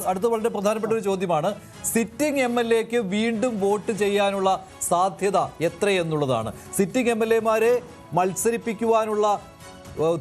അടുത്ത വളരെ പ്രധാനപ്പെട്ട ഒരു ചോദ്യമാണ്. സിറ്റിംഗ് MLA-ക്ക് വീണ്ടും വോട്ട് ചെയ്യാനുള്ള സാധ്യത എത്രയെന്നുള്ളതാണ്. സിറ്റിംഗ് MLA-മാരെ മത്സരിപ്പിക്കുവാനുള്ള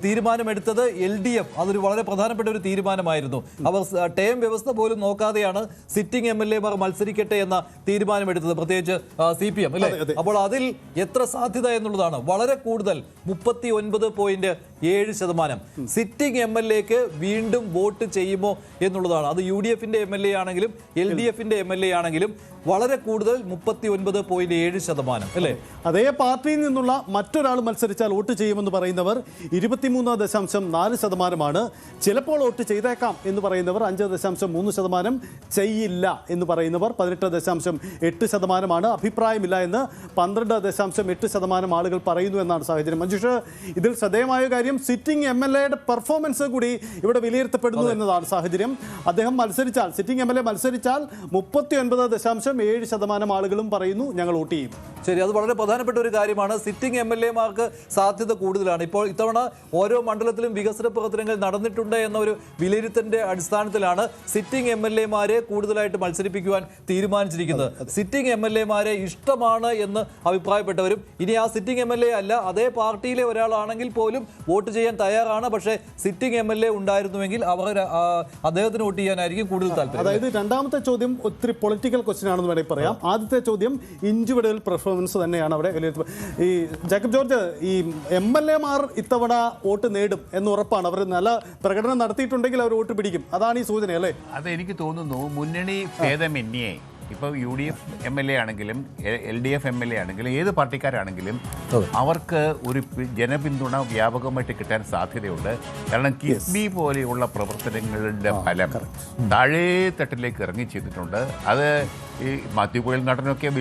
തീരുമാനമെടുത്തത് LDF. അതൊരു വളരെ പ്രധാനപ്പെട്ട ഒരു തീരുമാനമായിരുന്നു. അവർ ടേം വ്യവസ്ഥ പോലും നോക്കാതെയാണ് സിറ്റിംഗ് MLA-മാർ മത്സരിക്കട്ടെ എന്ന തീരുമാനമെടുത്തത്, പ്രത്യേകിച്ച് CPM അല്ലേ. അപ്പോൾ അതിൽ എത്ര സാധ്യത എന്നുള്ളതാണ്. വളരെ കൂടുതൽ 39.7% സിറ്റിംഗ് MLA-ക്ക് വീണ്ടും വോട്ട് ചെയ്യുമോ എന്നുള്ളതാണ്. അത് UDF-ന്റെ MLA ആണെങ്കിലും LDF-ന്റെ MLA ആണെങ്കിലും വളരെ കൂടുതൽ 39.7% അല്ലേ. അതേ പാർട്ടിയിൽ നിന്നുള്ള മറ്റൊരാൾ മത്സരിച്ചാൽ വോട്ട് ചെയ്യുമെന്ന് പറയുന്നവർ 23.4%. ചിലപ്പോൾ വോട്ട് ചെയ്തേക്കാം എന്ന് പറയുന്നവർ 5.3%, ചെയ്യില്ല എന്ന് പറയുന്നവർ 18.8%. അഭിപ്രായമില്ല എന്ന് 12.8% ആളുകൾ പറയുന്നു എന്നാണ് സാഹചര്യം. മഞ്ജുഷ്, ഇതിൽ ശ്രദ്ധേയമായ കാര്യം സിറ്റിംഗ് MLA-യുടെ പെർഫോമൻസ് കൂടി ഇവിടെ വിലയിരുത്തപ്പെടുന്നു എന്നതാണ് സാഹചര്യം. അദ്ദേഹം മത്സരിച്ചാൽ, സിറ്റിംഗ് MLA മത്സരിച്ചാൽ 39.7% ആളുകളും പറയുന്നു ഞങ്ങൾ വോട്ട് ചെയ്യും. ശരി, അത് വളരെ പ്രധാനപ്പെട്ട ഒരു കാര്യമാണ്. സിറ്റിംഗ് MLA-മാർക്ക് സാധ്യത കൂടുതലാണ്. ഇപ്പോൾ ഇത്തവണ ഓരോ മണ്ഡലത്തിലും വികസന പ്രവർത്തനങ്ങൾ നടന്നിട്ടുണ്ട് എന്ന ഒരു വിലയിരുത്തലിന്റെ അടിസ്ഥാനത്തിലാണ് സിറ്റിംഗ് MLA-മാരെ കൂടുതലായിട്ട് മത്സരിപ്പിക്കുവാൻ തീരുമാനിച്ചിരിക്കുന്നത്. സിറ്റിംഗ് MLA-മാരെ ഇഷ്ടമാണ് എന്ന് അഭിപ്രായപ്പെട്ടവരും, ഇനി ആ സിറ്റിംഗ് MLA അല്ല അതേ പാർട്ടിയിലെ ഒരാളാണെങ്കിൽ പോലും വോട്ട് ചെയ്യാൻ തയ്യാറാണ്, പക്ഷേ സിറ്റിംഗ് MLA ഉണ്ടായിരുന്നുവെങ്കിൽ അവർ അദ്ദേഹത്തിന് വോട്ട് ചെയ്യാനായിരിക്കും കൂടുതൽ താല്പര്യം. അതായത് രണ്ടാമത്തെ ചോദ്യം ഒത്തിരി പൊളിറ്റിക്കൽ ക്വസ്റ്റ്യൻ ആണെന്ന് വേണമെങ്കിൽ പറയാം. ആദ്യത്തെ ചോദ്യം ഇൻഡിവിജ്വൽ പെർഫോമൻസ് തന്നെയാണ് അവിടെ വിലയിരുത്തുന്നത്. ഈ ജേക്കബ് ജോർജ്, ഈ MLA-മാർ ഇത്തവണ വോട്ട് നേടും എന്ന് ഉറപ്പാണ്. അവർ നല്ല പ്രകടനം നടത്തിയിട്ടുണ്ടെങ്കിൽ അവർ വോട്ട് പിടിക്കും, അതാണ് ഈ സൂചന അല്ലേ? അത് എനിക്ക് തോന്നുന്നു മുന്നണി ഭേദമന്യേ ഇപ്പോൾ UDF MLA ആണെങ്കിലും LDF MLA ആണെങ്കിലും ഏത് പാർട്ടിക്കാരാണെങ്കിലും അവർക്ക് ഒരു ജനപിന്തുണ വ്യാപകമായിട്ട് കിട്ടാൻ സാധ്യതയുണ്ട്. കാരണം കിഫ്ബി പോലെയുള്ള പ്രവർത്തനങ്ങളുടെ ഫലം താഴേ തട്ടിലേക്ക് ഇറങ്ങി ചെയ്തിട്ടുണ്ട്. അത് ഈ മാത്യു കുഴൽ നടനൊക്കെ